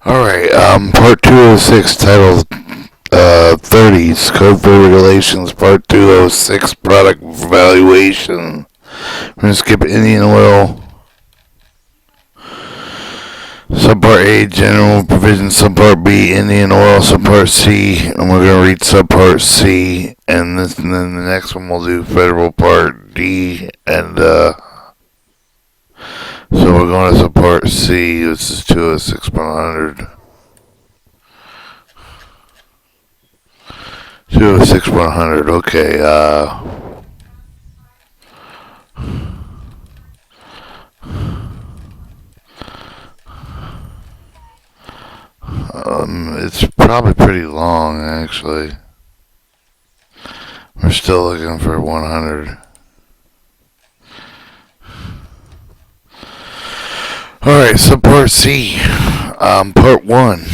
Alright, part 206, title 30, Scope for Regulations, part 206, Product Valuation. We're going to skip Indian Oil. Subpart A, General Provisions, Subpart B, Indian Oil, Subpart C, and we're going to read Subpart C, and then the next one we'll do Federal Part D, and so we're going to Subpart C, this is 206.100. 206.100, okay, it's probably pretty long, actually. We're still looking for 100. Alright, subpart C. Part 1.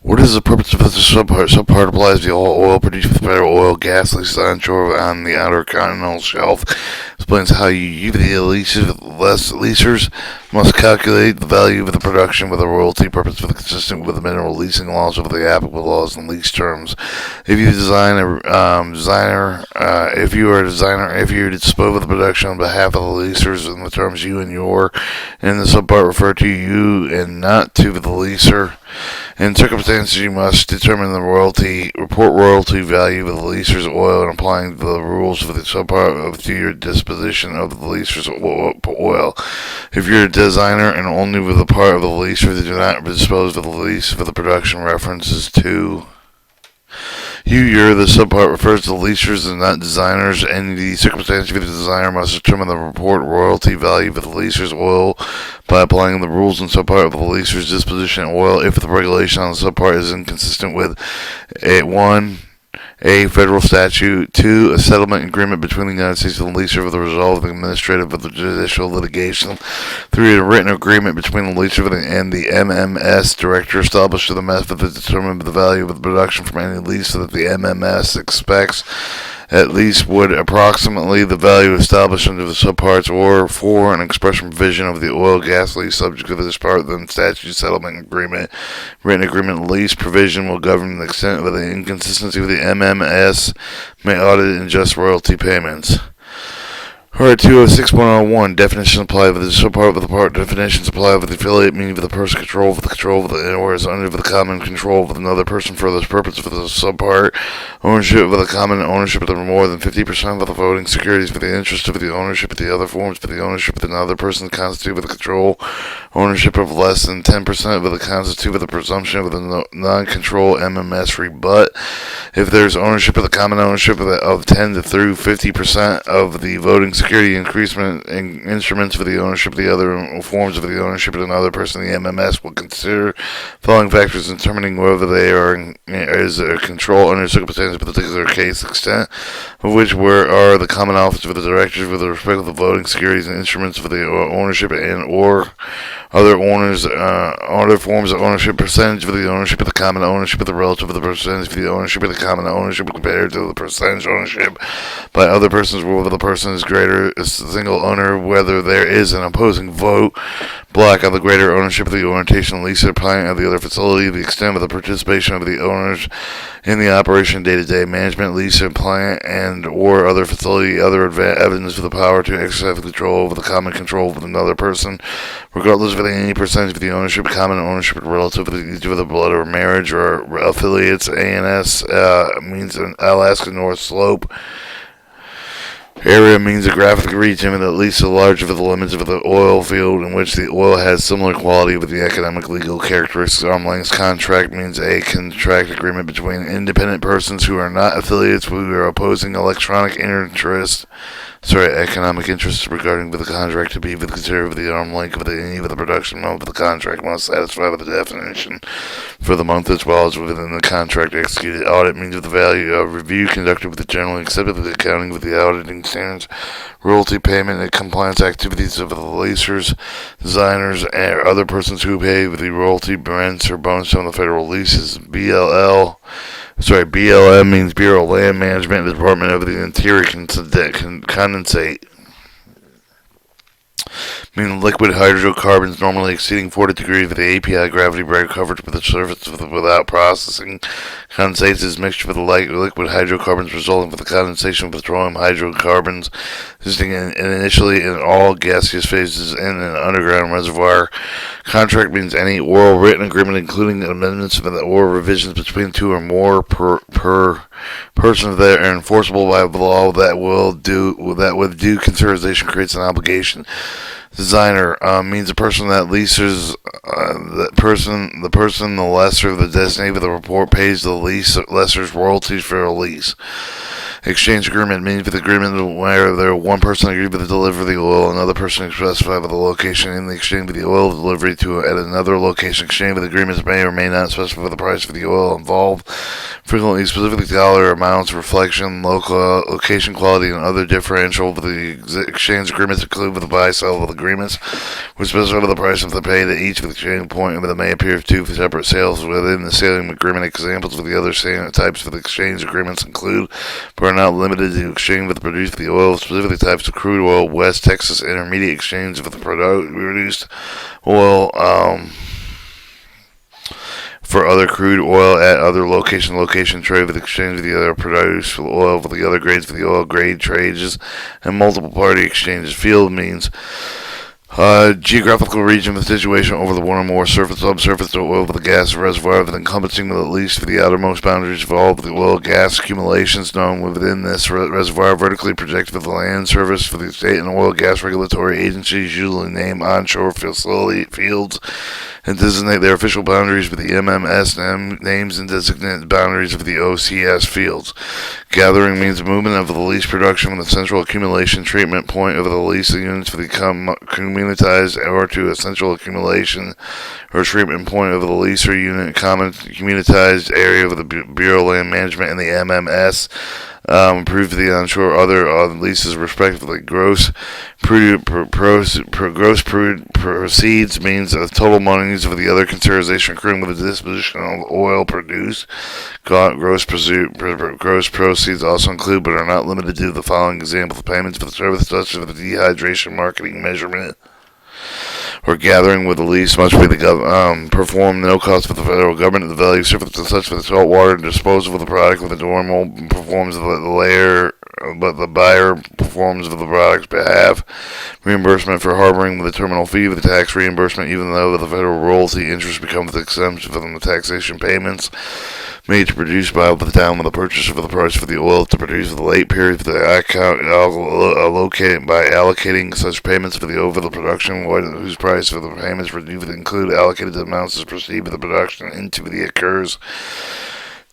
What is the purpose of this subpart? Subpart applies to all oil produced with federal oil, gas leases onshore on the outer continental shelf. Explains how you the leasers must calculate the value of the production with a royalty purpose for the consistent with the mineral leasing laws of the applicable laws and lease terms. If you if you dispose of the production on behalf of the leasers in the terms you and your in the subpart refer to you and not to the leaser. In circumstances, you must determine the report royalty value of the leaser's oil and applying the rules of the subpart to your disposition of the leaser's oil. If you're a designer and only with a part of the leaser, they do not dispose of the lease for the production references to. The subpart refers to leasers and not designers. In the circumstance, the designer must determine the report royalty value of the leaser's oil by applying the rules in subpart of the leaser's disposition oil if the regulation on the subpart is inconsistent with 1. A federal statute. 2. A settlement agreement between the United States and the leaser for the resolve of the administrative or the judicial litigation. 3. A written agreement between the leaser and the MMS director established to the method to determine the value of the production from any lease so that the MMS expects at least would approximately the value established under the subparts, or 4. An expression provision of the oil gas lease subject to this part, then statute settlement agreement. Written agreement lease provision will govern the extent of the inconsistency of the MMS may audit and adjust royalty payments. Alright, 206.101, definitions apply with the subpart of the part. Definitions apply with the affiliate, meaning with the person control of the or is under the common control of another person for this purpose for the subpart. Ownership of the common ownership of the more than 50% of the voting securities for the interest of the ownership of the other forms for the ownership of another person constitute with the control. Ownership of less than 10% of the constitute with the presumption of the non-control MMS rebut. If there's ownership of the common ownership of 10 to through 50% of the voting security increasement in instruments for the ownership of the other forms of the ownership of another person, the MMS will consider following factors in determining whether they is a control under circumstances of a particular case, extent of which are the common office of the directors with respect to the voting securities and instruments for the ownership and or other owners, other forms of ownership, percentage of the ownership of the common ownership of the relative of the percentage of the ownership of the common ownership compared to the percentage ownership by other persons, whether the person is greater a single owner, whether there is an opposing vote block of the greater ownership of the orientation lease or applying of the other facility, the extent of the participation of the owners in the operation day-to-day management, lease, and plant, and or other facility, other evidence of the power to exercise control over the common control of another person, regardless of any percentage of the ownership, common ownership, relative to each of the blood or marriage or affiliates. ANS means an Alaska North Slope. Area means a graphic region at least as large of the limits of the oil field in which the oil has similar quality with the economic legal characteristics. Arm's length contract means a contract agreement between independent persons who are not affiliates who are opposing economic interests regarding the contract to be considered with the arm's length of any of the production month of the contract must satisfy with the definition for the month as well as within the contract executed. Audit means the value of review conducted with the generally accepted accounting with the auditing standards, royalty payment and compliance activities of the leasers, designers, and other persons who pay with the royalty, rents, or bonus on the federal leases. BLM means Bureau of Land Management and the Department of the Interior condensate. meaning liquid hydrocarbons normally exceeding 40 degrees with the API gravity break covered with the surface without processing. Condensate is mixture with the liquid hydrocarbons resulting from the condensation of petroleum hydrocarbons existing initially in all gaseous phases in an underground reservoir. Contract means any oral written agreement including amendments or revisions between two or more per persons that are enforceable by law that with due consideration creates an obligation. Designer means a person that leases the lessor of the designated of the report pays the lessor's royalties for a lease. Exchange agreement means with agreement where one person agreed with the delivery of the oil, another person specified with the location in the exchange of the oil delivery to at another location. Exchange with agreements may or may not specify the price for the oil involved. Frequently, specifically dollar amounts, reflection, location, quality, and other differential of the exchange agreements include with the buy-sell of agreements, which specify the price of the paid at each of the exchange point, but may appear two separate sales within the sailing agreement. Examples of the other types of the exchange agreements include, but are not limited to exchange with the producer of the oil, specifically types of crude oil, West Texas Intermediate exchange of the produced oil, for other crude oil at other location trade with exchange of the other produced oil with the other grades for the oil grade trades, and multiple party exchanges. Field means geographical region with situation over the one or more surface, subsurface, or oil with the gas reservoir that encompassing at least for the outermost boundaries of all of the oil gas accumulations known within this reservoir, vertically projected with the land service for the state and oil gas regulatory agencies, usually name onshore facility fields and designate their official boundaries with the MMS names and designate boundaries of the OCS fields. Gathering means movement of the lease production from the central accumulation treatment point of the lease units for the communitized or to a central accumulation or treatment point of the lease or unit common communitized area of the Bureau of Land Management and the MMS. Approved the onshore other leases respectively. Gross proceeds means the total monies of the other consideration accruing with the disposition of oil produced. Gross proceeds also include but are not limited to the following examples: payments for the service such as the dehydration, marketing, measurement, or gathering with the lease must be performed no cost for the federal government. The value service and such for the salt water disposal of the product with the normal performs the layer, but the buyer performs for the product's behalf. Reimbursement for harboring with the terminal fee with the tax reimbursement, even though the federal royalty interest becomes the exemption from the taxation payments made to produce by the time of the purchase of the price for the oil to produce for the late period for the account allocated by allocating such payments for the over the production whose price for the payments would include allocated amounts as proceed with the production into the occurs.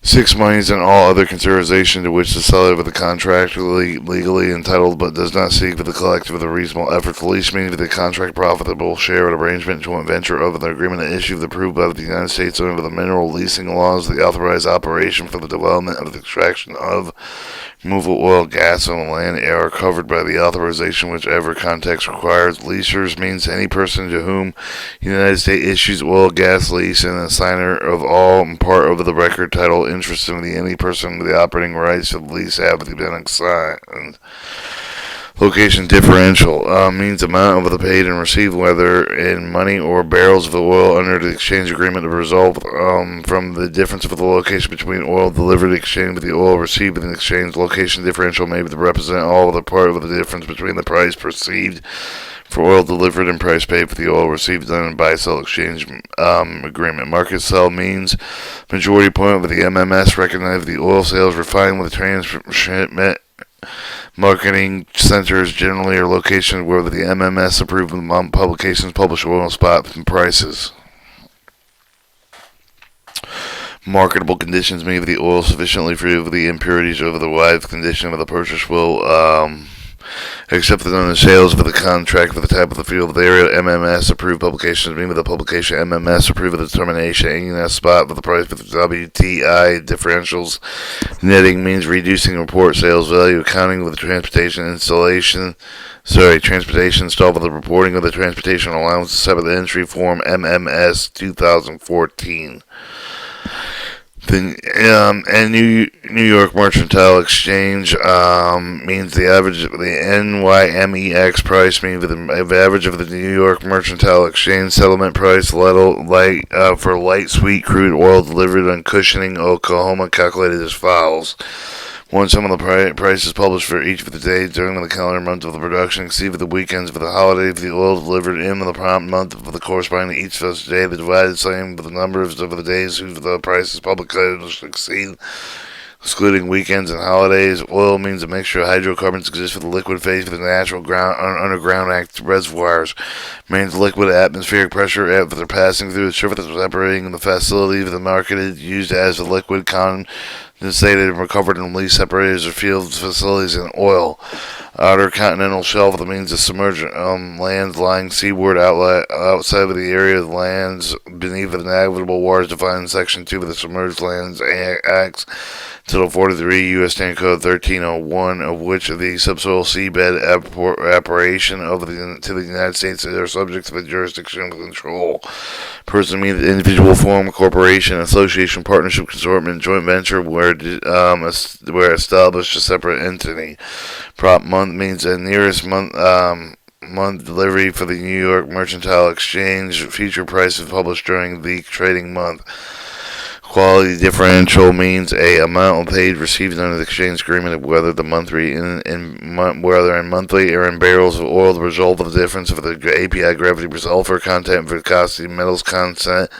6 monies and all other consideration to which the seller of the contract legally entitled but does not seek for the collective with a reasonable effort. The lease means the contract profitable share an arrangement joint venture of the agreement issued approved by the United States under the mineral leasing laws, the authorized operation for the development of the extraction of removal oil, gas on the land are covered by the authorization whichever context requires. Leasers means any person to whom the United States issues oil, gas lease and a signer of all and part of the record title interest in any person with the operating rights of the lease have been assigned. Location differential means amount of the paid and received, whether in money or barrels of the oil under the exchange agreement, to result from the difference of the location between oil delivered exchange with the oil received in exchange. Location differential may represent all of the part of the difference between the price perceived for oil delivered and price paid for the oil received under a buy-sell exchange agreement. Market sell means majority point with the MMS recognize the oil sales refined with the transshipment marketing centers generally are locations where the MMS approved publications publish oil spot prices. Marketable conditions mean the oil sufficiently free of the impurities over the wide condition of the purchase will accepted on the sales for the contract for the type of the field of the area. MMS approved publications mean with the publication MMS approved the determination ANS spot for the price for the WTI differentials. Netting means reducing report sales value, accounting with the transportation installed with the reporting of the transportation allowance set with the entry form MMS 2014. And New York Mercantile Exchange means the average of the NYMEX price means the average of the New York Mercantile Exchange settlement price for light sweet crude oil delivered on Cushing, Oklahoma, calculated as follows. One, some of the prices published for each of the days during the calendar month of the production exceed for the weekends for the holiday for the oil delivered in the prompt month of the corresponding to each such day. The divided same with the numbers of the days whose the prices published exceed, excluding weekends and holidays. Oil means a mixture of hydrocarbons exists for the liquid phase for the natural underground reservoirs. Means liquid atmospheric pressure after passing through the surface separating in the facility for the market is used as a liquid condensated and recovered and released separators or field facilities in oil. Outer continental shelf, that means the submerged lands lying seaward outside of the area of lands beneath the navigable waters defined in Section 2 of the Submerged Lands Acts, Title 43, U.S. Standard Code 1301, of which the subsoil seabed apparition to the United States are subject to the jurisdiction of control. Person means individual form, corporation, association, partnership, consortium, joint venture, where established a separate entity. Prop month means the nearest month delivery for the New York Mercantile Exchange. Future prices published during the trading month. Quality differential means a amount paid received under the exchange agreement, whether monthly or in barrels of oil, the result of the difference of the API gravity, sulfur content, viscosity, metals content,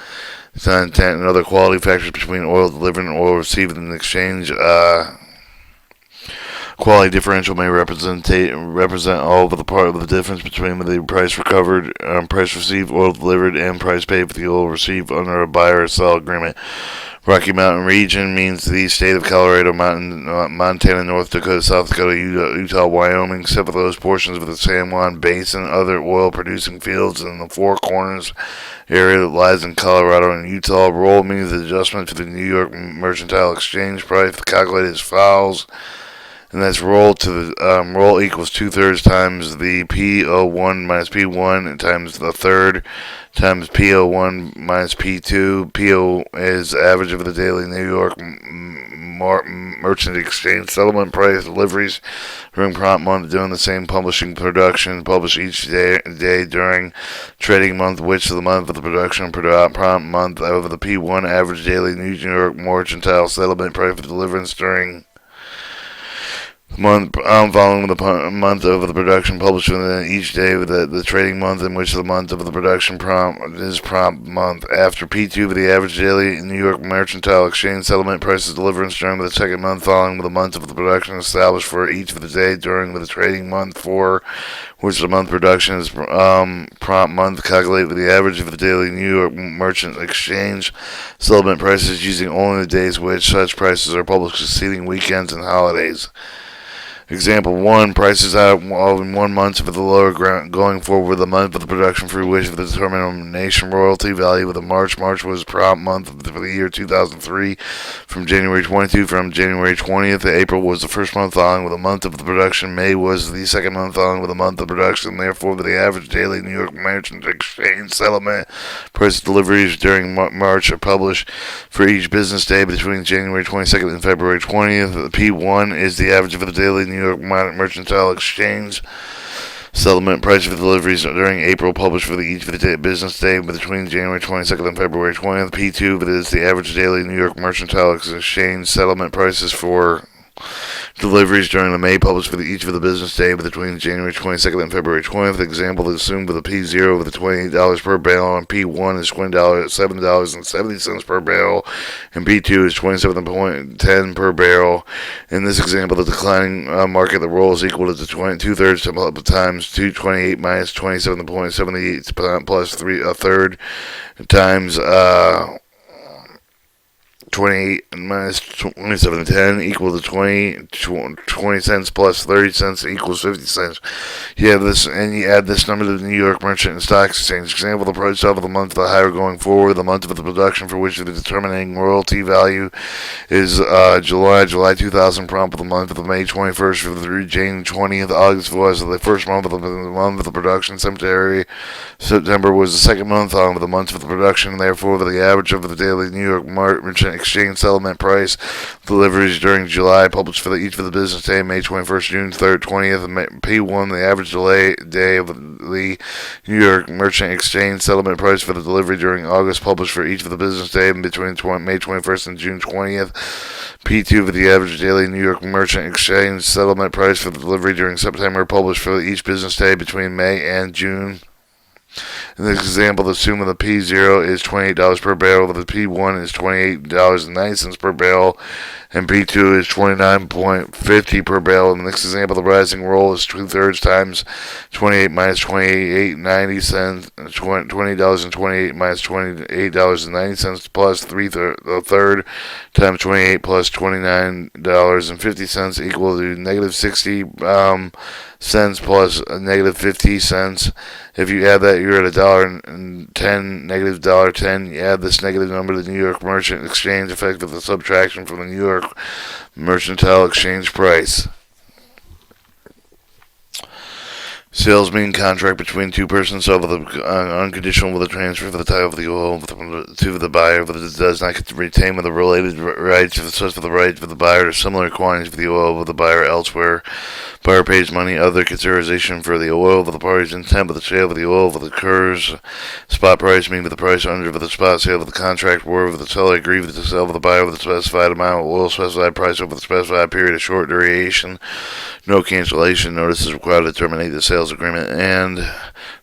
and other quality factors between oil delivered and oil received in the exchange. Quality differential may represent all of the part of the difference between the price recovered, price received, oil delivered, and price paid for the oil received under a buy or sell agreement. Rocky Mountain region means the state of Colorado, Montana, North Dakota, South Dakota, Utah, Wyoming, except for those portions of the San Juan Basin, other oil-producing fields in the Four Corners area that lies in Colorado and Utah. Roll means the adjustment to the New York Mercantile Exchange price calculated as follows. And that's roll to the roll equals 2/3 times the P01 minus P1 times the third times P01 minus P2. PO is average of the daily New York Merchant Exchange settlement price. Deliveries during prompt month during the same publishing production published each day during trading month, which is the month of the production prompt month over the P1 average daily New York Mercantile settlement price for deliverance during month following the month of the production published within each day of the trading month in which the month of the production prompt month. After P2 for the average daily New York Mercantile Exchange settlement prices deliverance during the second month following the month of the production established for each of the day during the trading month for which the month production is prompt month calculated with the average of the daily New York Merchant Exchange settlement prices using only the days which such prices are published exceeding weekends and holidays. Example 1, prices out in 1 month for the lower ground going forward the month of the production for which the determination royalty value of the March was prompt month for the year 2003 from January 22 from January 20th. April was the first month following with the month of the production. May was the second month following with the month of production. Therefore, the average daily New York Merchant Exchange settlement price deliveries during March are published for each business day between January 22nd and February 20th. The P1 is the average of the daily New York Mercantile Exchange settlement price for deliveries during April published for each of the business day between January 22nd and February 20th. P2 is the average daily New York Mercantile Exchange settlement prices for deliveries during the May published for each of the business day between January 22nd and February 20th. Example is assumed with a P0 with $28 per barrel and P1 is $7.70 per barrel and P2 is $27.10 per barrel. In this example, the declining market the roll is equal to 2/3 times 228 minus 27.78 plus 3/3 times 28 minus 27.10 equals to 20 cents plus 30 cents equals 50 cents. You add this number to the New York Merchant and Stock Exchange. Example, the price of the month of the higher going forward, the month of the production for which the determining royalty value is July 2000 prompt of the month of the May 21st through June 20th. August was the first month of the production. September was the second month on the month of the production. Therefore, the average of the daily New York Merchant exchange settlement price deliveries during July, published for each of the business day, May 21st, June 3rd, 20th. P1, the average delay day of the New York Merchant Exchange settlement price for the delivery during August, published for each of the business day between May 21st and June 20th. P2 for the average daily New York Merchant Exchange settlement price for the delivery during September, published for each business day between May and June. In this example, assume that the P0 is $28 per barrel, the P1 is $28.90 per barrel, and P2 is $29.50 per barrel. In this example, the rising roll is 2/3 times 28 minus $28.90, $20.28 minus $28.90 plus a third times 28 plus $29.50 equal to negative 60 cents plus a negative 50 cents. If you add that, you're at $1.10, negative $1.10. You add this negative number to the New York Merchant Exchange, effective the subtraction from the New York Mercantile Exchange price. Sales mean contract between two persons over the unconditional with a transfer for the title of the oil to the buyer, but it does not retain with the related rights of the right for the buyer to similar quantities for the oil with the buyer elsewhere. Buyer pays money, other consideration for the oil of the party's intent, but the sale of the oil of the occurs. Spot price mean with the price under for the spot sale of the contract, where with the seller agree with the sale of the buyer with the specified amount of oil, specified price over the specified period of short duration. No cancellation notice is required to terminate the sales agreement, and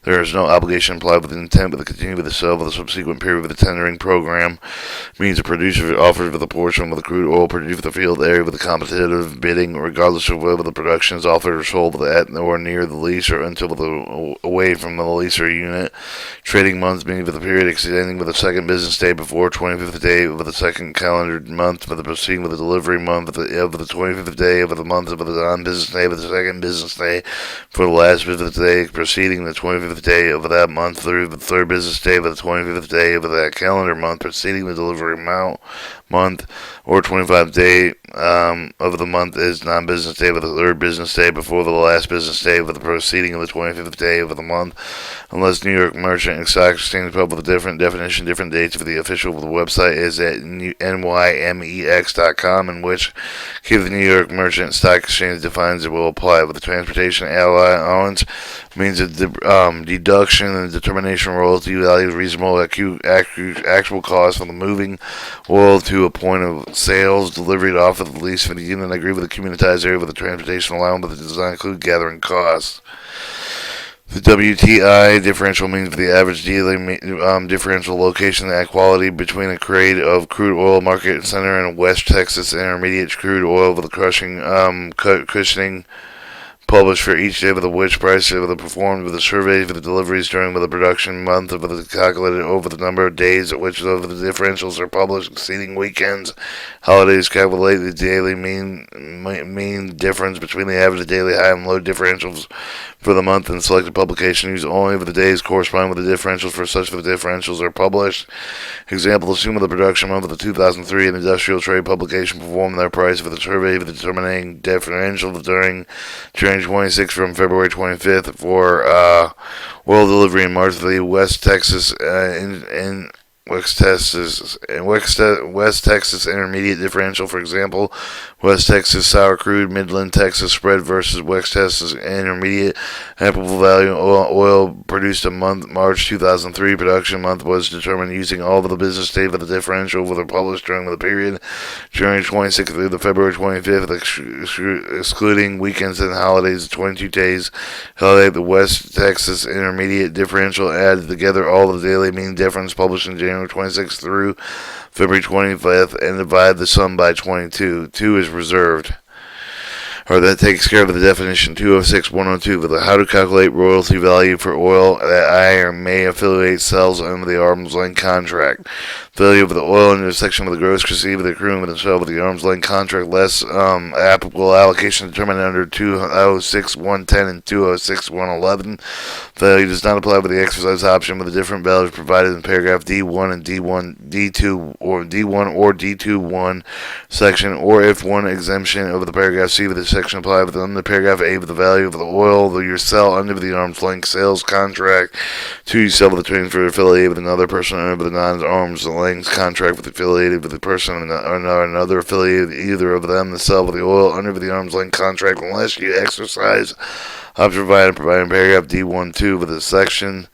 there is no obligation applied with the intent but to continue with the sale of the subsequent period of the tendering program. Means a producer offers for the portion of the crude oil produced for the field area with the competitive bidding, regardless of whether the production is offered or sold at or near the lease or until away from the lease or unit. Trading months meaning for the period extending with the second business day before 25th day of the second calendar month, for the proceeding with the delivery month of the 25th day of the month of the non-business day of the second business day for the last business day preceding the 25th day of that month through the third business day of the 25th day of that calendar month preceding the delivery month, or 25th day of the month is non-business day of the third business day before the last business day of the preceding of the 25th day of the month, unless New York Merchant and Stock Exchange publish a different definition, different dates for the official website is at nymex.com, in which case the New York Merchant and Stock Exchange defines it will apply. With the transportation allowance means a deduction and determination royalty value reasonable actual cost from the moving oil to a point of sales, delivery off of the lease for the unit. I agree with the communitized area with the transportation allowance, but it does not include gathering costs. The WTI differential means for the average daily differential location at quality between a grade of crude oil market center and West Texas intermediate crude oil with the cushioning published for each day of the which price of the performed with the survey for the deliveries during the production month of the calculated over the number of days at which the differentials are published, exceeding weekends, holidays. Calculate the daily mean difference between the average daily high and low differentials for the month and selected publication. Use only for the days corresponding with the differentials for such the differentials are published. Example, assume the production month of the 2003 and industrial trade publication performed their price for the survey for the determining differential during 26 from February 25th for oil delivery in March of the West Texas West Texas intermediate differential. For example, West Texas sour crude, Midland, Texas spread versus West Texas intermediate applicable value oil produced a month. March 2003 production month was determined using all of the business data of the differential were published during the period January 26th through the February 25th, excluding weekends and holidays. 22 days holiday. The West Texas intermediate differential added together all of the daily mean difference published in January 26th through February 25th and divide the sum by 22. 2 is reserved. Or that takes care of the definition 206-102 with how to calculate royalty value for oil that I or may affiliate sells under the arm's length contract. Value of the oil in the section of the gross received of the accruing with the sale of the arm's length contract less applicable allocation determined under 206-110 and 206-111. Value does not apply with the exercise option with the different values provided in paragraph D1 and D2 or D1 or D2-1 section, or if one exemption over the paragraph C with the section apply under paragraph A with the value of the oil that you sell under the arm's length sales contract to you sell with the transfer affiliated with another person under the non-arm's length contract with affiliated with the person or another affiliated either of them to sell with the oil under the arm's length contract unless you exercise option provided in paragraph D1-2 with this section.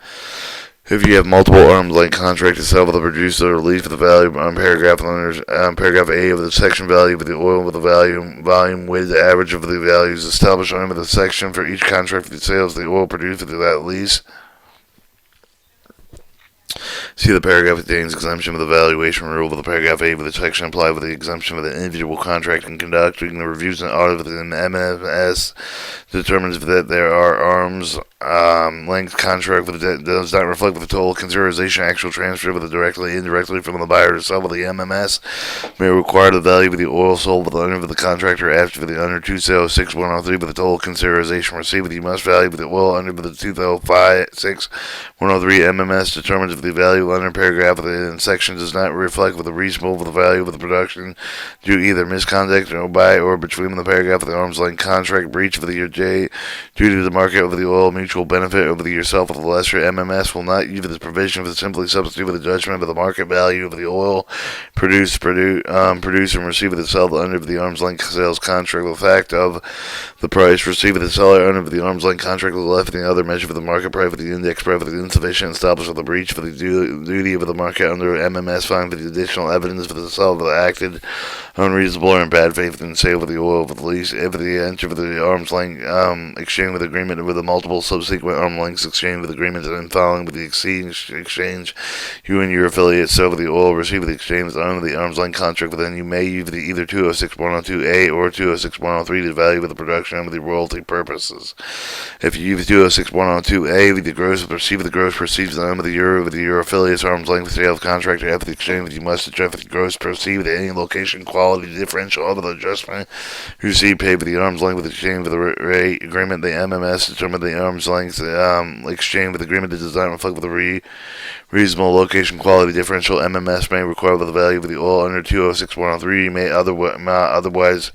If you have multiple arm's length contracts to sell with a producer or lease with the value on paragraph A of the section value with the oil with the volume weighted average of the values established under the section for each contract for the sales of the oil produced with that lease. See the paragraph contains exemption of the valuation rule with the paragraph A with the section applied with the exemption of the individual contract and conducting the reviews and audit within MMS determines that there are arm's length contract that does not reflect the total consideration actual transfer with directly indirectly from the buyer to sell with the MMS may require the value of the oil sold with the owner of the contractor after the under 206-103 with the total consideration received with you must value with the oil under the 206-103 MMS determines if the value under paragraph of the section does not reflect with the reasonable with the value of the production due either misconduct or by or between the paragraph of the arm's length contract breach of the year J due to the market over the oil mutual benefit over the yourself of the lesser MMS will not use this provision for the simply substitute with the judgment of the market value of the oil produce and receive with itself under the arm's length sales contract with the fact of the price received with the seller under the arm's length contract with the left and the other measure for the market price for the index price for the insufficient established for the breach for the duty of the market under MMS find for the additional evidence for the seller that acted unreasonable or in bad faith in sale of the oil of the lease if the enter for the arm's length exchange with agreement with the multiple subsequent arm's length exchange with agreements and following with the exchange you and your affiliates sell with the oil receive the exchange under the arm's length contract but then you may use the either 206-102A or 206-103 to value with the production with the royalty purposes. If you use 206-102A with the gross receive the gross proceeds under the euro with your affiliates arm's length sales contract after the exchange you must adjust the gross proceeds with any location quality differential of the adjustment you receive paid with the arm's length with the exchange with the rate agreement the MMS determined the arm's length exchange with agreement that does not reflect with the reasonable location quality differential MMS may require with the value of the oil under 206-103 may otherwise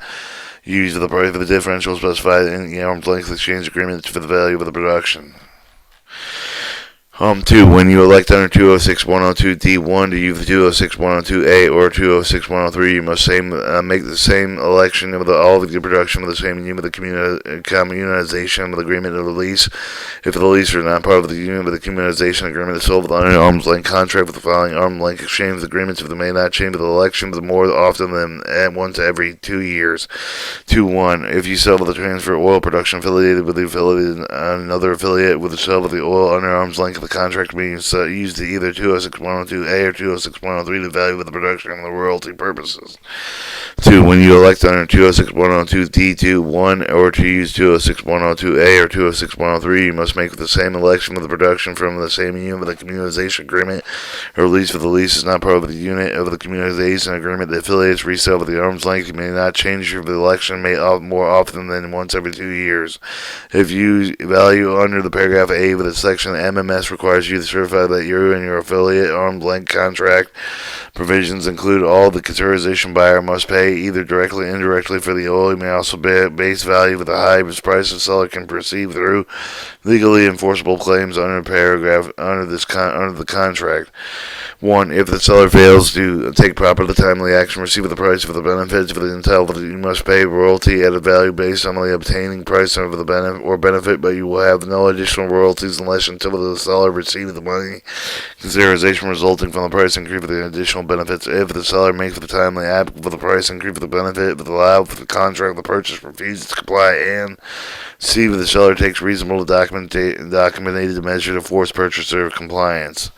use the price of the differential specified in the arm's length exchange agreement for the value of the production. 2. When you elect under 206-102D1 to use the 206-102A or 206-103, you must make the same election of all of the production of the same union with the communization of the agreement of the lease. If the lease is not part of the union with the communization agreement, is sold with an arm's length contract with the following arm's length exchange agreements if they may not change with the election more often than once every 2 years. 2.1. If you sell with the transfer oil production affiliated with the affiliate another affiliate with the sale of the oil under arm's length of the contract being used to either 206-102A or 206-103 to value with the production and the royalty purposes. 2. When you elect under 206-102D2-1 or to use 206-102A or 206-103, you must make the same election with the production from the same union with the communization agreement or lease if the lease is not part of the unit of the communization agreement. The affiliates resell with the arm's length. You may not change your election more often than once every 2 years. If you value under the paragraph A with the section MMS requires you to certify that you and your affiliate arm's length contract provisions include all the consideration buyer must pay either directly or indirectly for the oil. You may also base value with the highest price the seller can perceive through legally enforceable claims under the contract. 1. If the seller fails to take proper timely action, receive the price for the benefits for the entailed, you must pay royalty at a value based on the obtaining price of the benefit, but you will have no additional royalties unless until the seller receives the money consideration resulting from the price increase for the additional benefits. If the seller makes the timely applicable for the price increase for the benefit, but allowed for the contract, the purchase refuses to comply, and C. If the seller takes reasonable documented measure to force purchaser compliance.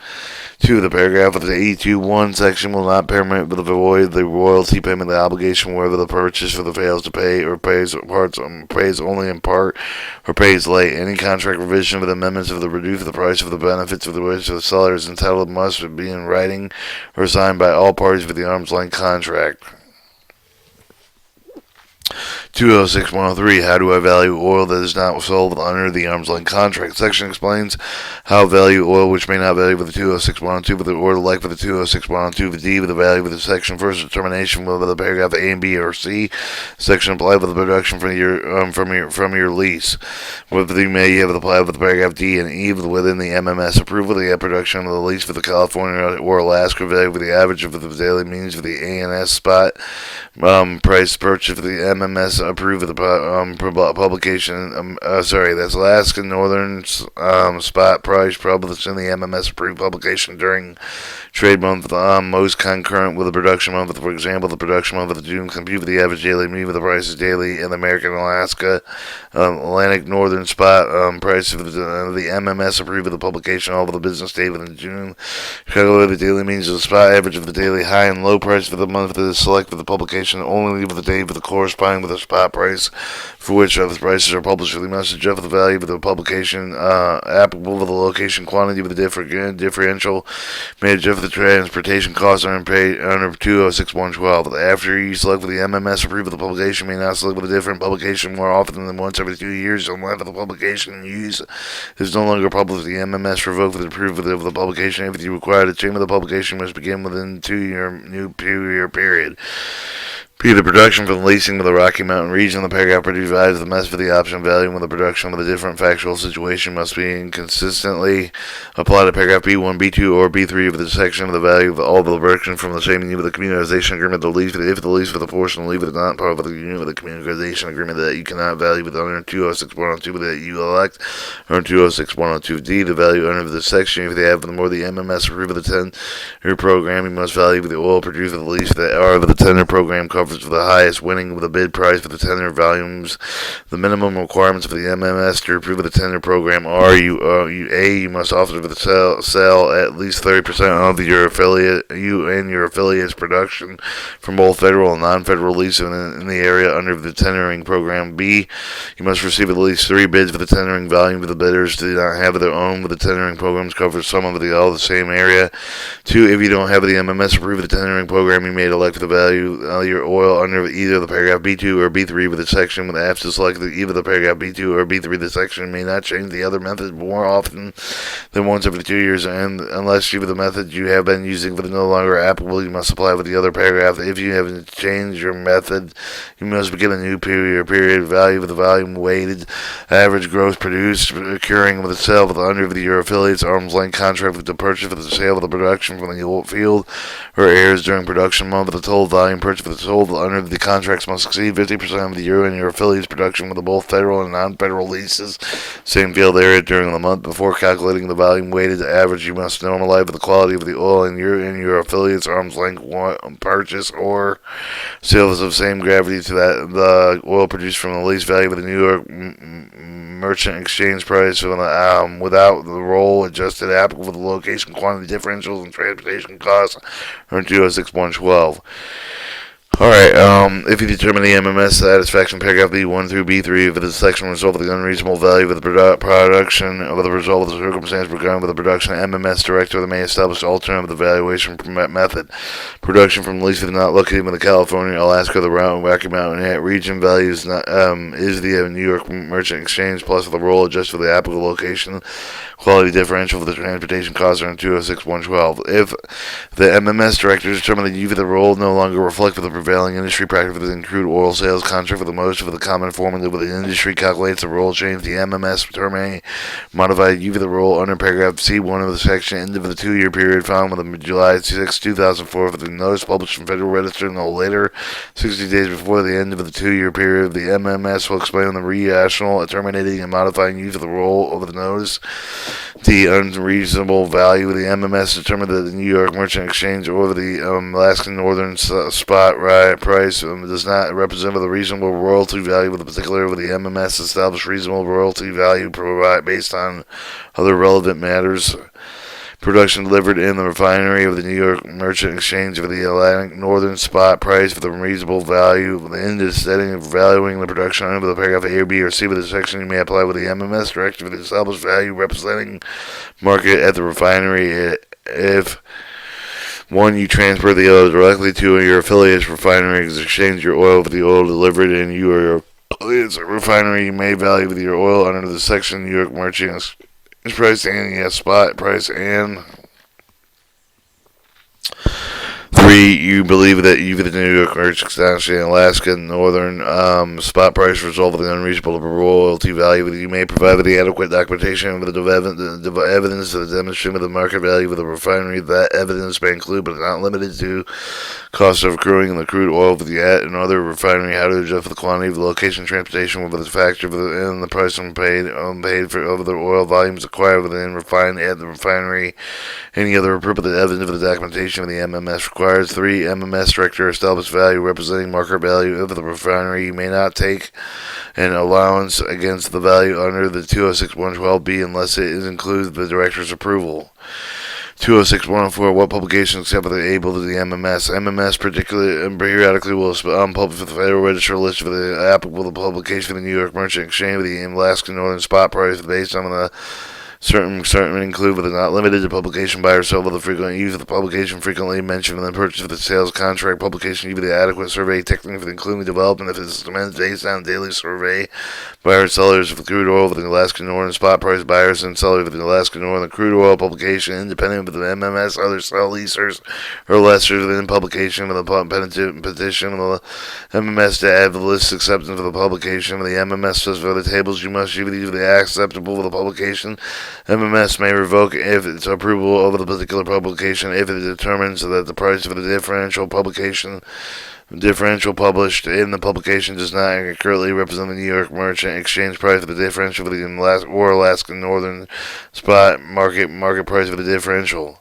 2. The paragraph of the E21 section will not permit the void the royalty payment the obligation whether the purchase for the fails to pay or pays only in part or pays late. Any contract revision with amendments of the reduce of the price of the benefits of the which the seller is entitled must be in writing or signed by all parties for the arm's length contract. 206.103. How do I value oil that is not sold under the arm's length contract? Section explains how value oil which may not value with the 206.102 with the order like with the 206.102 with D with the value with the section first determination with the paragraph A and B or C. Section applied with the production from your lease. With the may have applied with the paragraph D and E within the MMS approval the production of the lease for the California or Alaska value with the average of the daily means for the ANS spot price purchase for the MMS approved of the publication. That's Alaska Northern spot price published in the MMS approved publication during trade month, most concurrent with the production month. For example, the production month of the June compute with the average daily mean with the prices daily in the American Alaska Atlantic Northern spot price of the MMS approved of the publication all of the business day within June. Calculate the daily means of the spot average of the daily high and low price for the month that is select for the publication only with the date with the corresponding with the spot price for which the prices are published for the message of the value of the publication applicable to the location quantity with the differential made of the transportation costs are paid under 206.112. After you select for the MMS approved of the publication, may not select with a different publication more often than once every 2 years unless the publication use is no longer published. The MMS revoked with the approval of the publication. If you require the change of the publication must begin within 2 year new 2 year period. P. The production from the leasing of the Rocky Mountain region. The paragraph provides the method for the option value when the production of the different factual situation must be consistently applied to paragraph B1, B2, or B3 of the section of the value of all the production from the same unit of the communization agreement. The lease, if the lease for the portion of the lease is not part of the unit of the communization agreement that you cannot value with under 206.102 that you elect, or 206.102D, the value under the section. If they have more the MMS approved of the 10-year program, you must value with the oil produced with the lease that are of the 10-year program coverage for the highest winning with a bid price for the tender volumes. The minimum requirements for the MMS to approve of the tender program are you must offer to sell at least 30% of your affiliate's production from both federal and non-federal lease in the area under the tendering program. B, you must receive at least 3 bids for the tendering volume for the bidders do not have their own with the tendering programs cover some of the same area. 2, if you don't have the MMS approved of the tendering program, you may elect the value your oil under either the paragraph B2 or B3 with the section with after selected either the paragraph B2 or B3 the section may not change the other method more often than once every 2 years and unless the method you have been using for the no longer applicable you must apply with the other paragraph. If you haven't changed your method you must begin a new period value of the volume weighted average gross produced occurring with the sale of the under of your affiliates arm's length contract with the purchase for the sale of the production from the field or heirs during production month of the total volume purchase for the sold under the contracts must exceed 50% of the year in your affiliate's production with both federal and non-federal leases, same field area during the month. Before calculating the volume weighted average, you must normalize the quality of the oil in your affiliate's arm's length purchase or sales of same gravity to that the oil produced from the lease value of the New York merchant exchange price without the roll adjusted applicable to the location quantity differentials and transportation costs or 206.12. Alright, if you determine the MMS satisfaction paragraph B1 through B3 of the section result of the unreasonable value of the production of the result of the circumstance regarding with the production MMS director may establish alternative the valuation method. Production from lease is not located in the California, Alaska, the Rocky Mountain region values is the New York Merchant Exchange plus the roll adjusted for the applicable location quality differential for the transportation costs are in 206.112. If the MMS director determined that the roll no longer reflect for the prevailing industry practice within crude oil sales contract for the most of the common formula with the industry calculates the roll change, the MMS determining modified the roll under paragraph C1 of the section end of the 2-year period found with July 6, 2004 for the notice published in Federal Register no later 60 days before the end of the 2-year period. The MMS will explain the rational terminating and modifying use of the roll over the notice. The unreasonable value of the MMS determined that the New York Merchant Exchange over the Alaskan Northern spot price does not represent the reasonable royalty value of the particular of the MMS established reasonable royalty value provide based on other relevant matters. Production delivered in the refinery of the New York Merchant Exchange for the Atlantic Northern spot price for the reasonable value. In the setting of valuing the production under the paragraph A or B or C with the section you may apply with the MMS directive for the established value representing market at the refinery if 1. You transfer the oil directly to your affiliate's refinery, exchange your oil for the oil delivered, and you or your affiliate's refinery may value your oil under the section New York Merchant Price and spot price and 3. You believe that either the New York Merchant Exchange and Alaska Northern spot price result in the unreasonable royalty value that you may provide the adequate documentation of the evidence that demonstrates the market value of the refinery. That evidence may include, but not limited to, cost of accruing the crude oil for the and other refinery outage for the quantity of the location, transportation, whether the factor and the price paid for over the oil volumes acquired within refined at the refinery. Any other appropriate evidence of the documentation of the MMS required. 3. MMS director established value representing market value of the refinery. You may not take an allowance against the value under the 206.112b unless it includes the director's approval. 206.104. What publications except for the able to the MMS? MMS periodically will publish the Federal Register list for the applicable publication for the New York Merchant Exchange of the Alaska Northern spot price based on the certain include but not limited to publication by or sale of the frequent use of the publication frequently mentioned in the purchase of the sales contract publication, even the adequate survey technique for including development of its amendments based on daily survey buyer sellers of the crude oil for the Alaska Northern spot price buyers and sellers of the Alaska Northern crude oil publication independent of the MMS other sell leasers or lessers than publication of the petition of the MMS to add the list acceptance of the publication of the MMS says for the tables you must give these the acceptable for the publication. MMS may revoke if its approval of the particular publication if it determines that the price of the differential published in the publication does not accurately represent the New York Merchant Exchange price of the differential for the Alaska Northern spot market price of the differential.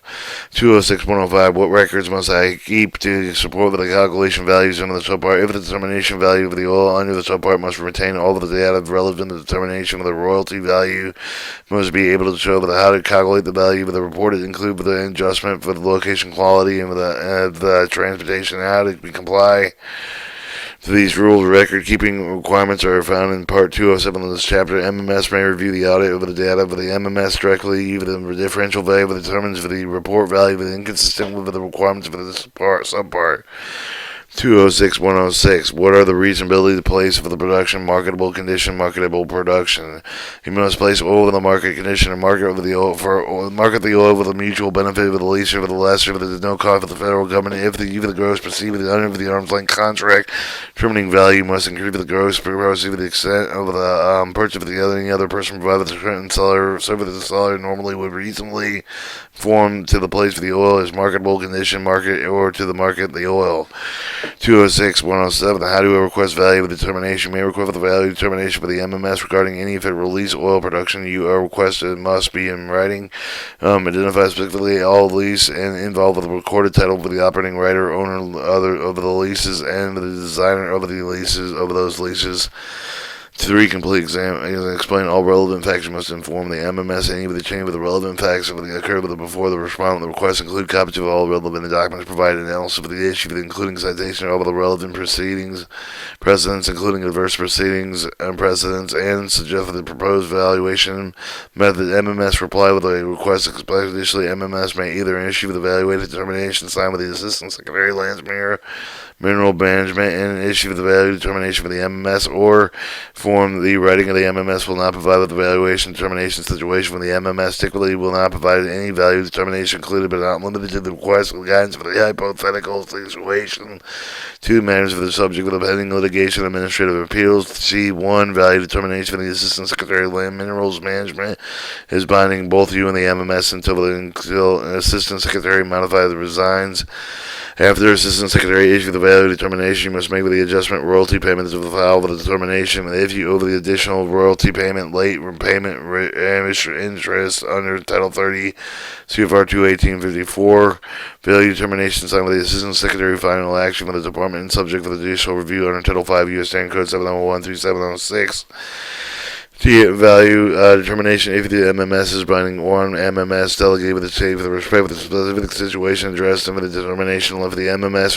206.105. What records must I keep to support the calculation values under the subpart? If the determination value of the oil under the subpart must retain all of the data relevant to the determination of the royalty value, must be able to show how to calculate the value of the reported, include the adjustment for the location quality and the transportation, how to comply to these rules. Record-keeping requirements are found in Part 207 of this chapter. MMS may review the audit of the data for the MMS directly, even the differential value determines for the report value that inconsistent with the requirements for the subpart. 206.106. What are the reasonability to place for the production, marketable condition, marketable production? You must place oil in the market condition and market the oil with a mutual benefit of the leaser for the lesser, but there is no cost for the federal government. If the gross proceed with the under the arm's length contract, determining value must increase the gross proceed with the extent of the purchase of any other person provided the certain seller, so that the seller normally would reasonably form to the place for the oil is marketable condition, market, or to the market the oil. 206.107. How do I request value of determination? You may request the value determination for the MMS regarding any if it release oil production you are requested must be in writing. Identify specifically all lease and involve with the recorded title for the operating right or owner of the leases and the designer of the leases of those leases. 3. Complete explain all relevant facts. You must inform the MMS any of the change of the relevant facts that occur before the respondent. The request include copies of all relevant documents provided, analysis of the issue, including citation of all the relevant precedents, including adverse proceedings and precedents, and suggest the proposed valuation method. MMS reply with a request. Additionally, MMS may either issue the evaluated determination signed with the Assistant Secretary of Lands Mineral Management and issue the value determination for the MMS or form the writing of the MMS will not provide the valuation determination situation when the MMS typically will not provide any value determination included but not limited to the request of guidance for the hypothetical situation. 2. Matters for the subject of the pending litigation administrative appeals. C1. Value determination for the Assistant Secretary of Land Minerals Management is binding both you and the MMS until an Assistant Secretary modifies resigns. After Assistant Secretary issue the value determination, you must make the adjustment royalty payments of the file of the determination. If you owe the additional royalty payment, late repayment interest under Title 30 CFR 218.54, value determination signed with the Assistant Secretary final action with the Department and subject for the judicial review under Title 5 U.S. Standard Code 701-3706. Value determination if the MMS is binding or an MMS delegated with the state with respect to the specific situation addressed and with the determination of the MMS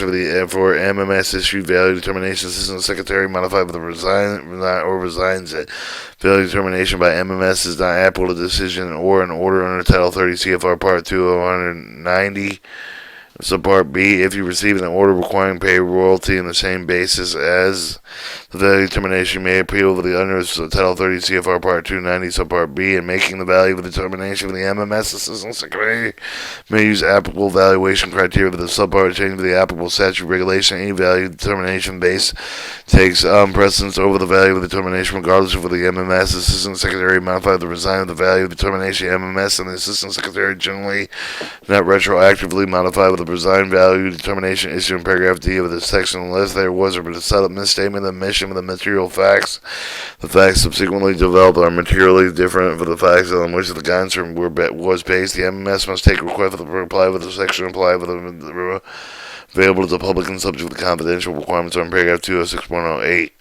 for MMS issued value determination Assistant Secretary modified with the resigns it. Value determination by MMS is not applicable to decision or an order under Title 30 CFR Part 290. Subpart B, if you receive an order requiring pay royalty on the same basis as the value determination, you may appeal to the under Title 30 CFR Part 290 Subpart B, and making the value of the determination of the MMS Assistant Secretary may use applicable valuation criteria for the subpart change of the applicable statute regulation. Any value determination base takes precedence over the value of the determination regardless of whether the MMS Assistant Secretary modified the design of the value of the determination. MMS and the Assistant Secretary generally not retroactively modified with the design value determination issued in paragraph D of this section unless there was a settled misstatement of the mission of the material facts. The facts subsequently developed are materially different for the facts on which the guidance was based. The MMS must take request for the reply with the section apply with the available to the public and subject to the confidential requirements on paragraph 206.108.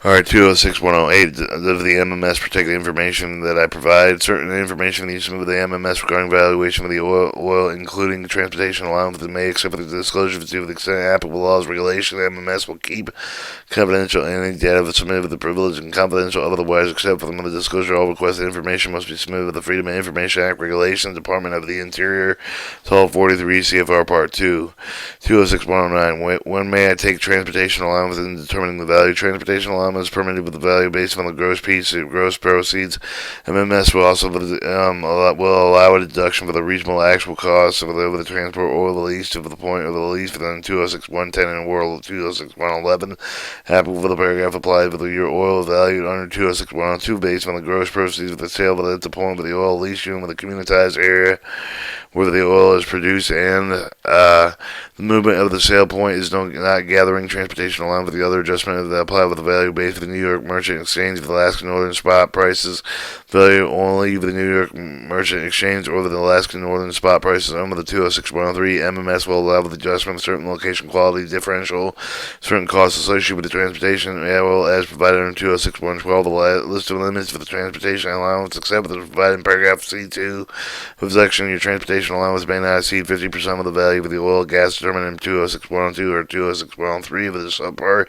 Alright, 206.108, of the MMS protect the information that I provide. Certain information you submit with the MMS regarding valuation of the oil including transportation allowance that may except for the disclosure of the extent applicable laws regulation. The MMS will keep confidential any data submitted with the privilege and confidential otherwise except for the disclosure. All requested information must be submitted with the Freedom of Information Act regulation, Department of the Interior, 1243 CFR Part 2. 206.109, when may I take transportation allowance in determining the value? Transportation allowance is permitted with the value based on the gross proceeds. MMS will also will allow a deduction for the reasonable actual cost of the transport or the lease to the point of the lease within 206.110 and World 206.111. Applicable for the paragraph applied with your oil valued under 206.102 based on the gross proceeds of the sale at the point of the oil lease unit with the communitized area where the oil is produced, and the movement of the sale point is not gathering transportation allowance for the other adjustment that apply with the value based for the New York Merchant Exchange of the Alaska Northern Spot prices, value only for the New York Merchant Exchange or the Alaska Northern Spot prices under the 206.103. MMS will allow the adjustment of certain location quality differential, certain costs associated with the transportation as provided in 206.112. The list of limits for the transportation allowance except for the provided in paragraph C2 of section. Your transportation allowance may not exceed 50% of the value of the oil gas determined in 206.102 or 206.103 of the subpart.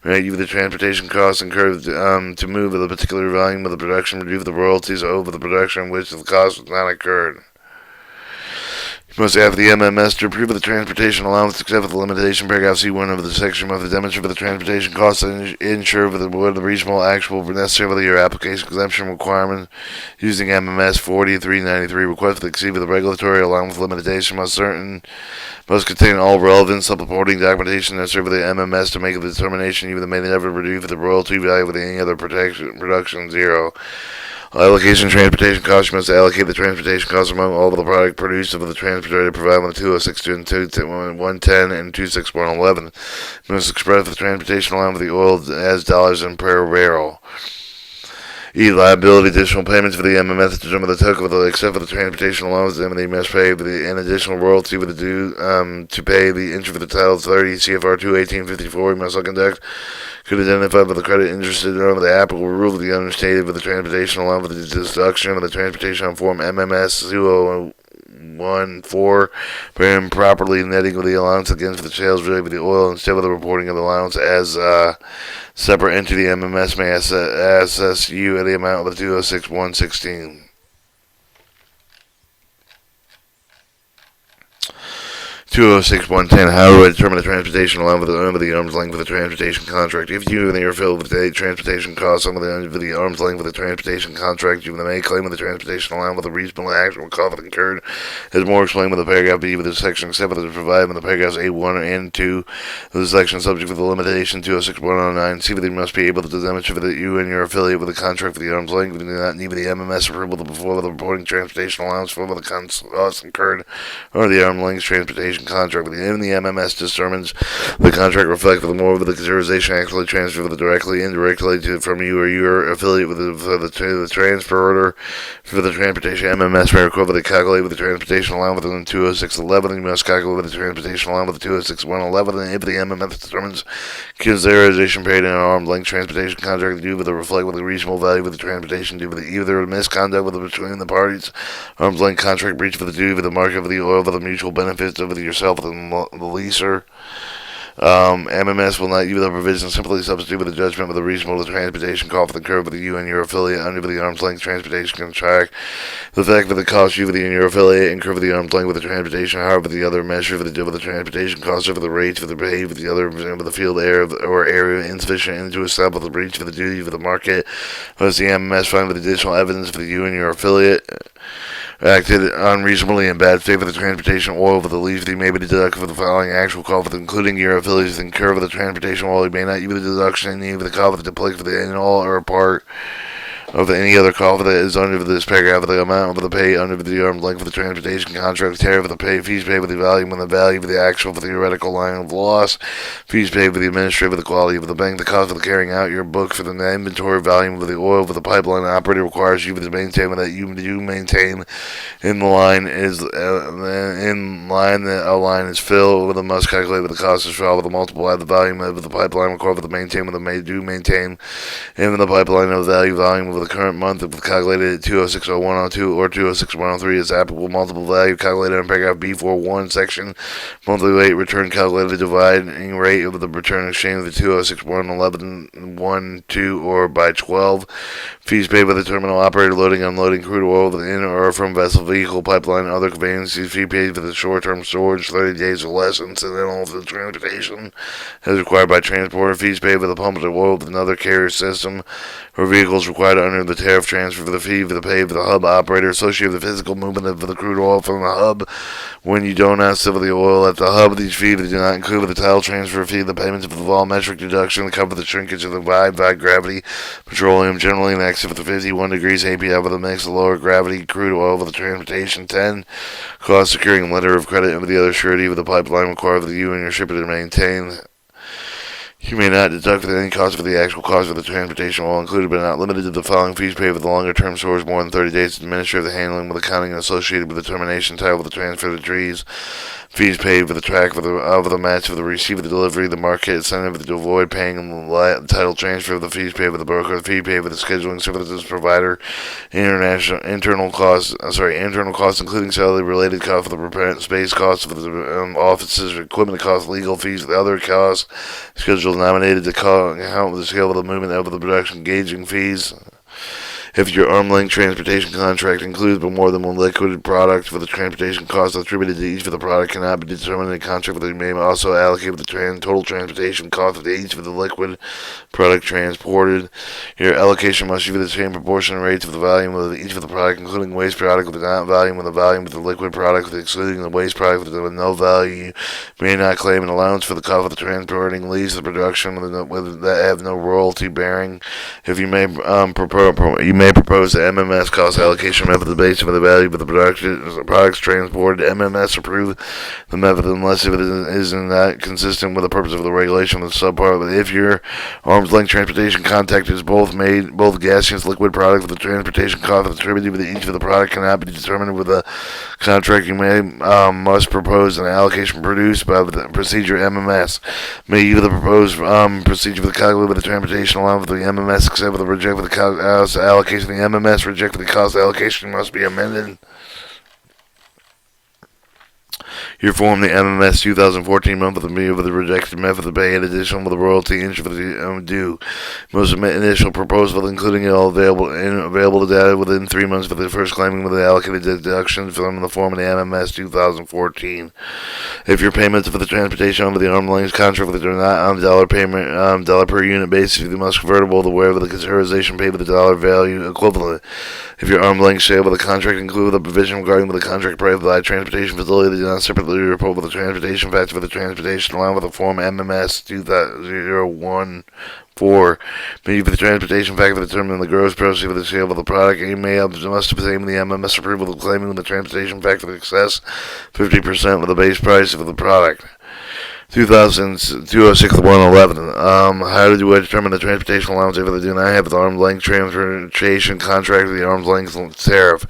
Right, the transportation costs incurred to move the particular volume of the production, reduce the royalties over the production which the cost was not incurred. You must have the MMS to approve of the transportation allowance except for the limitation paragraph C1 of the section of the demonstrate for the transportation costs and ensure for the reasonable actual necessary for your application exemption requirement using MMS 4393. Request for the exceed of the regulatory allowance limitation must contain all relevant supporting documentation necessary for the MMS to make the determination even may never reduce the royalty value with any other production zero. Allocation transportation costs. You must allocate the transportation costs among all of the product produced of the transporter provided on the 206, 110, and 26111. You must express the transportation allowance of the oil as dollars per barrel. Liability additional payments for the MMS to determine the total except for the transportation allowance. The must pay for an additional royalty with the due to pay the interest for the Title 30 CFR 21854. You must conduct could identify by the credit interested in the applicable rule of the understated for the transportation allowance for the deduction of the transportation on form MMS 2014 for improperly netting of the allowance against the sales related with the oil instead of the reporting of the allowance as separate entity. MMS may assess you at the amount of the 206.116. 206.110. How do I determine the transportation allowance over the arm's length of the transportation contract? If you and your fill with the transportation costs over the arm's length of the transportation contract, you may claim with the transportation allowance with a reasonable actual cost incurred, as more explained with the paragraph B of this section, except for the provided in the paragraphs A1 and 2 of the section subject for the limitation 206.109. See that you must be able to demonstrate that you and your affiliate with the contract for the arm's length do not need the MMS approval before the reporting transportation allowance for the costs incurred or the arm's length transportation contract. When the MMS determines the contract reflects the more of the consideration actually transferred directly, indirectly from you or your affiliate with the transporter for the transportation. MMS may require to calculate with the transportation allowance within 206.11. You must calculate with the transportation allowance with the 206.111. And if the MMS determines consideration paid in an arm's length transportation contract due with the reflect with the reasonable value of the transportation due with either misconduct between the parties, arm's length contract breach for the due with the market of the oil for the mutual benefits of yourself and the leaser. MMS will not use the provision simply substitute with a judgment with a reasonable transportation cost for the curve with you and your affiliate under the arm's length transportation contract. The fact that the cost you with you and your affiliate incur with the arm's length with the transportation, however, the other measure for the deal with the transportation costs over the rates for the pay with the other with the field area or area insufficient to establish the breach for the duty for the market. Was the MMS find with additional evidence for you and your affiliate acted unreasonably in bad faith for the transportation oil for the lease fee may be deducted for the following actual cost, including your affiliates incur for the transportation oil. You may not use the deduction in either the cost to play for the annual or a part of any other cost that is under this paragraph of the amount of the pay under the arm's length for the transportation contract, tariff of the pay, fees paid with the volume and the value of the actual for the theoretical line of loss, fees paid for the administrative of the quality of the bank, the cost of the carrying out your book for the inventory volume of the oil for the pipeline operator requires you to maintain that you do maintain in the line is in line that a line is filled with a must calculate with the cost of trial with the multiply the volume of the pipeline required for the maintain with the may do maintain in the pipeline of the value volume of the current month if calculated at 206.0102 or 206.103 is applicable multiple value calculated in paragraph B41 section monthly rate return calculated dividing rate of the return exchange of the 206.11.12 or by 12 fees paid by the terminal operator loading unloading crude oil in or from vessel vehicle pipeline other conveyances fee paid for the short-term storage 30 days or less incidental to the transportation as required by transporter fees paid for the pump of oil with another carrier system or vehicles required under the tariff transfer for the fee for the pay for the hub operator associated with the physical movement of the crude oil from the hub when you do not sell the oil at the hub. These fees do not include the title transfer fee, the payments of the volumetric deduction, the cover the shrinkage of the high gravity petroleum generally in excess of the 51 degrees API with a mix of lower gravity crude oil for the transportation. 10. Cost securing letter of credit and with the other surety with the pipeline required for you and your shipper to maintain. You may not deduct any cost for the actual cost of the transportation while included but not limited to the following fees paid for the longer term storage more than 30 days to administer the handling with accounting associated with the termination title of the transfer of the trees. Fees paid for the track of the match for the receipt of the delivery, the market incentive to avoid paying the title transfer of the fees paid for the broker, the fee paid for the scheduling services provider, internal costs including salary related costs for the space costs for the offices, equipment costs, legal fees, the other costs, schedules nominated to account with the scale of the movement of the production, gauging fees. If your arm length transportation contract includes but more than one liquid product for the transportation costs attributed to each for the product cannot be determined in a contract, but you may also allocate the total transportation cost of each for the liquid product transported. Your allocation must be the same proportion rates of the volume of each of the product, including waste product with the not volume of the volume of the liquid product, excluding the waste product with no value. You may not claim an allowance for the cost of the transporting lease the production that have no royalty bearing. If you may propose the MMS cost allocation method based on the value of the products transported. MMS approve the method unless if it is not consistent with the purpose of the regulation of the subpart. But if your arm's length transportation contract is both gaseous liquid product with the transportation cost attributed with each of the product cannot be determined with the contract, you must propose an allocation produced by the procedure MMS. May use the proposed procedure for the calculate with the transportation along with the MMS except for the reject with the allocation. The MMS rejected the cost allocation must be amended. Your form, the MMS 2014 month of the rejected method of pay in addition with the royalty inch for the due. Most initial proposal, including all available data within 3 months for the first claiming with the allocated deductions from the form of the MMS 2014. If your payments for the transportation under the arm length contract are not on dollar payment, dollar per unit basis, you must convertible to wherever the consideration paid with the dollar value equivalent. If your arm length sale with the contract include the provision regarding the contract price by transportation facility, they do not separately report with the transportation factor for the transportation along with the form MMS 2014. Maybe for the transportation factor determining the gross proceeds of the sale of the product, you must obtain the MMS approval of claiming the transportation factor excess 50% of the base price of the product. 206.111. How do I determine the transportation allowance if they do not have the arm's length transportation contract with the arm's length tariff?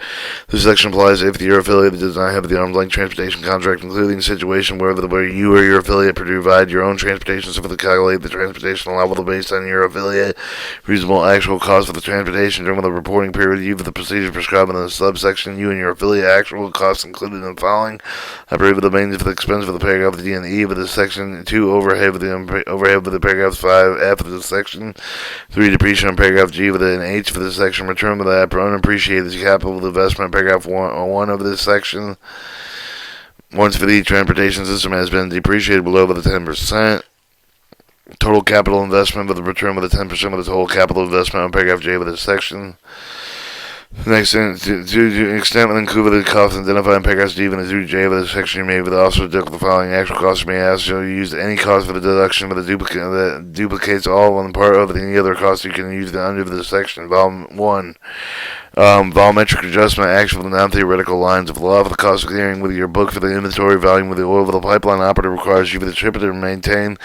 This section applies if your affiliate does not have the arm's length transportation contract, including a situation where you or your affiliate provide your own transportation so for the calculate the transportation allowable based on your affiliate reasonable actual cost for the transportation during the reporting period. You for the procedure prescribed in the subsection, you and your affiliate actual costs included in the following. I believe the maintenance for the expense for the paragraph of the D and E, but the section section. 2. Overhead with the paragraph 5F of the section. 3. Depreciation on paragraph G with an H for this section. Return with the unappreciated capital investment paragraph 1 of this section. Once for the transportation system has been depreciated below the 10%. Total capital investment with a return with a 10% of the total capital investment on paragraph J with this section. Next, to extent and include the costs identified in paragraphs D and 2J of this section, you may also deduct the following actual costs. You may also use any cost for the deduction with a duplicate that duplicates all one part of any other cost. You can use the under this section. Volume 1. Volumetric adjustment, actual and non-theoretical lines of law for the cost of clearing with your book for the inventory volume with the oil of the pipeline operator requires you for the shipper to maintain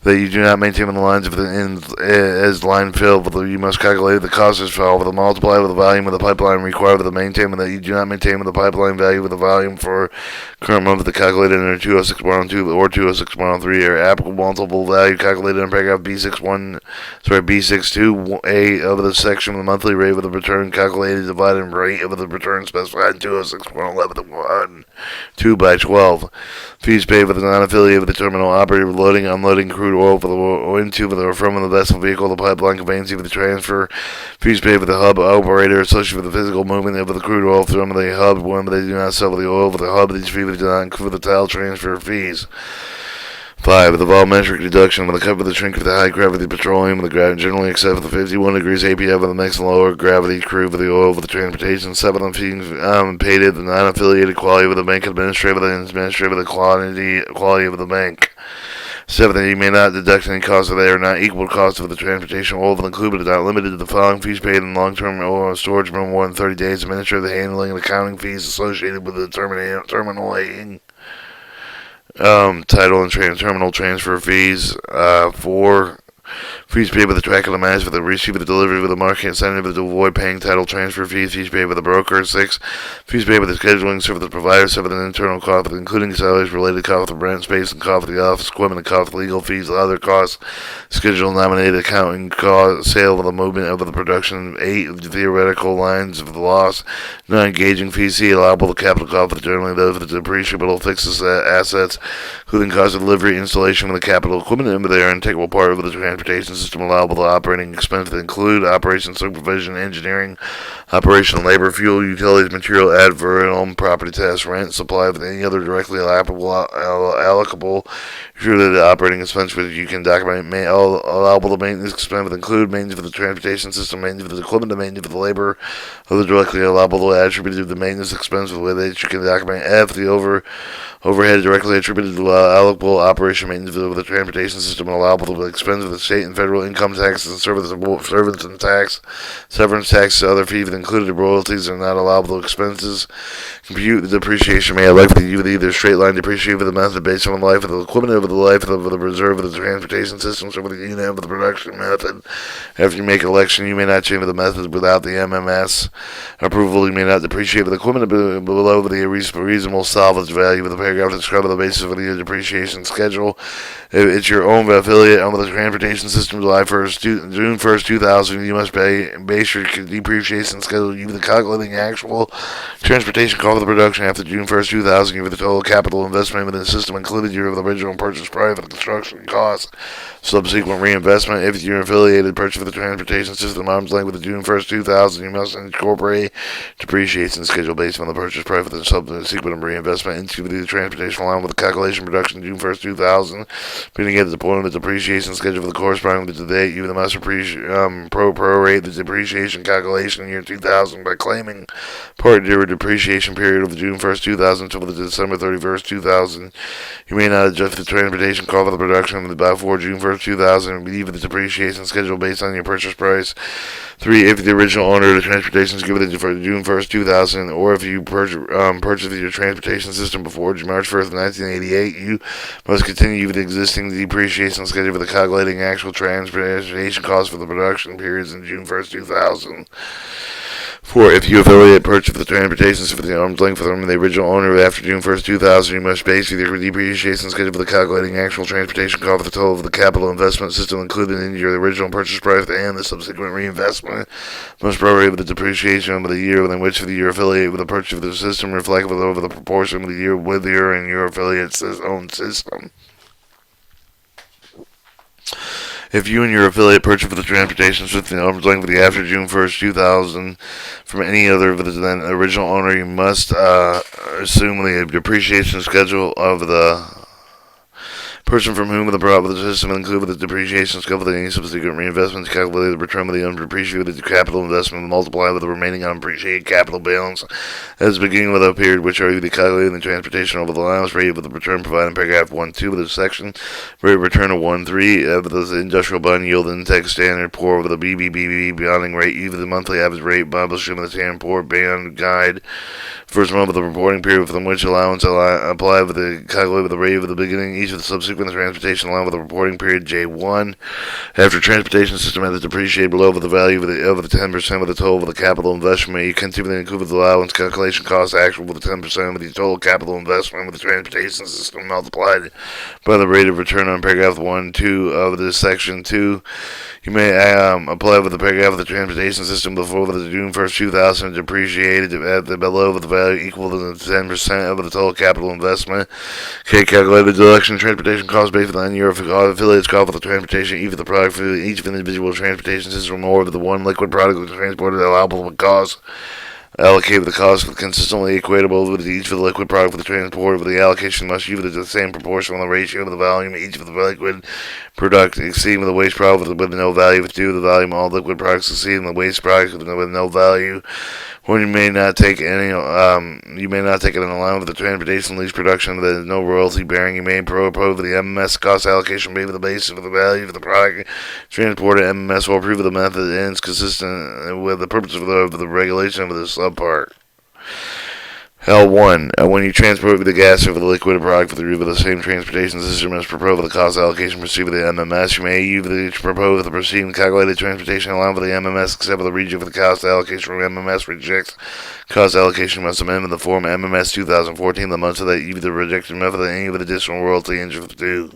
that you do not maintain the lines of the as line filled. You must calculate the cost as follows: with the multiply with the volume of the pipeline required with the maintainment that you do not maintain with the pipeline value with the volume for current month of the calculated under 206.102 or 206.103 or applicable multiple value calculated in paragraph B62A of the section with the monthly rate with the return calculated divided rate of the return specified in 206.11 2 by 12. Fees paid with the non-affiliate with the terminal operator loading, unloading crude oil for the into the from the vessel vehicle, the pipeline conveyance for the transfer. Fees paid with the hub operator associated with the physical movement of the crude oil from the hub when they do not sell the oil for the hub. These fees do not include the tile transfer fees. 5. The volumetric deduction with the cover the shrink of the high gravity petroleum with the gravity generally except for the 51 degrees APF with the mix and lower gravity crude for the oil for the transportation. 7. The fees paid at the non-affiliated quality with the bank administrator and administrator with the quality of the bank. 7. You may not deduct any costs that are not equal to cost of the transportation. Oil will include but is not limited to the following fees paid in long-term oil storage for more than 30 days. Administrative handling and accounting fees associated with the terminating title and terminal transfer fees. 4. Fees paid by the track of the match for the receipt of the delivery with the market incentive to avoid paying title transfer fees. Fees paid by the broker. 6. Fees paid by the scheduling service the provider. 7. An internal cost including salaries, related cost of rent, space, and cost of the office equipment, and cost of legal fees, and other costs. Schedule nominated accounting cost, sale of the movement of the production. 8. Theoretical lines of the loss. Non-engaging fees. C. Allowable capital cost, generally those with the depreciable fixed assets, including cost of delivery, installation of the capital equipment, and their integral part of the transportation system. Allowable operating expenses that include operation, supervision, engineering, operation, labor, fuel, utilities, material, advertising, property tax, rent, supply of any other directly allocable related operating expense which you can document. Allowable maintenance expense would include maintenance for the transportation system, maintenance for the equipment, and maintenance for the labor. Other directly allowable attributed to the maintenance expense with which you can document. F. The overhead directly attributed to allowable operation maintenance of the transportation system and allowable expense of the state and federal income taxes and servants and tax, severance taxes, other fees included royalties are not allowable expenses. Compute the depreciation may elect you with either straight line depreciation for the method based on the life of the equipment over the life of the reserve of the transportation system, so with the unit of the production method. After you make election, you may not change the method without the MMS approval. You may not depreciate the equipment below the reasonable salvage value of the paragraph to describe the basis of the depreciation schedule. If it's your own affiliate on the transportation system, June 1st, 2000, you must base your depreciation schedule using the calculating actual transportation cost of the production after June 1st, 2000, for the total capital investment within the system, included your original purchase price, the construction costs, subsequent reinvestment. If you're affiliated purchase for the transportation system arm's length with the June 1st, 2000, you must incorporate depreciation schedule based on the purchase price for the subsequent reinvestment into the transportation line with the calculation production June 1st, 2000, beginning at the point of the depreciation schedule for the corresponding to the date. You must prorate the depreciation calculation in year 2000 by claiming part of your depreciation period of June 1st, 2000 until the December 31st, 2000. You may not adjust the transportation cost of the production before June 1st, 2000, and leave the depreciation schedule based on your purchase price. 3. If the original owner of the transportation is given it for June 1st, 2000, or if you purchased your transportation system before March 1st, 1988, you must continue with the existing depreciation schedule for the calculating actual transportation costs for the production periods in June 1st, 2000. 4. If you affiliate purchase the transportation system for the arm's length from the original owner after June 1st, 2000, you must base your depreciation schedule for the calculating actual transportation cost for the total of the capital investment system included in your original purchase price and the subsequent reinvestment. Must prorate with the depreciation of the year within which your affiliate with the purchase of the system reflective over the proportion of the year with your and your affiliate's own system. If you and your affiliate purchase for the transportation system arm's length after June 1st, 2000 from any other than the original owner, you must assume the depreciation schedule of the person from whom the profit of the system included the depreciation schedule of any subsequent reinvestments, calculate the return of the undepreciated capital investment, multiplied with the remaining undepreciated capital balance as beginning with a period which are either calculated in the transportation over the allowance rate of the return provided in paragraph 1.2 of this section, rate of return of 1.3 of the industrial bond yield index standard pour over the BBBB bonding rate, either the monthly average rate published in the standard pour band guide first month of the reporting period from which allowance applied with the calculated with the rate of the beginning each of the subsequent transportation along with the reporting period J1 after transportation system has depreciated below the value of the 10% of the total of the capital investment. You continue to include the allowance calculation cost actual with the 10% of the total capital investment with the transportation system multiplied by the rate of return on paragraph 1.2 of this section 2. You may apply with the paragraph of the transportation system before the June 1st, 2000 depreciated at the below of the value equal to the 10% of the total capital investment. Okay, calculate the deduction transportation cost based on your affiliates cost for the transportation, either the product for each of the individual transportation system or of the one liquid product transported allowable cost. Allocate the cost consistently equatable with each of the liquid product for the transport, but the allocation must use the same proportion on the ratio of the volume of each of the liquid product exceeding the waste product with no value if due to the volume of all liquid products exceeding the waste product with no value. When you may not take any, you may not take an allowance with the transportation lease production that is no royalty bearing. You may propose the MMS cost allocation made with the basis of the value of the product transported MMS or prove the method ends consistent with the purpose of the regulation of the subpart. L1. When you transport the gas over the liquid product for the route of the same transportation system as proposed with the cost allocation received with the MMS, you may either propose the preceding calculated transportation allowance for the MMS except for the region for the cost allocation from MMS rejects. Cost allocation must amend in the form MMS 2014 the month so that either the rejected method or any of the additional royalty interest due.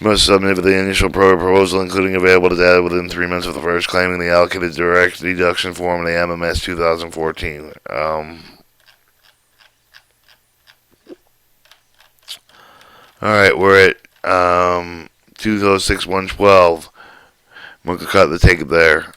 You must submit the initial proposal, including available data within 3 months of the first, claiming the allocated direct deduction form in the MMS 2014. Alright, we're at 206.112. We'll cut the take it there.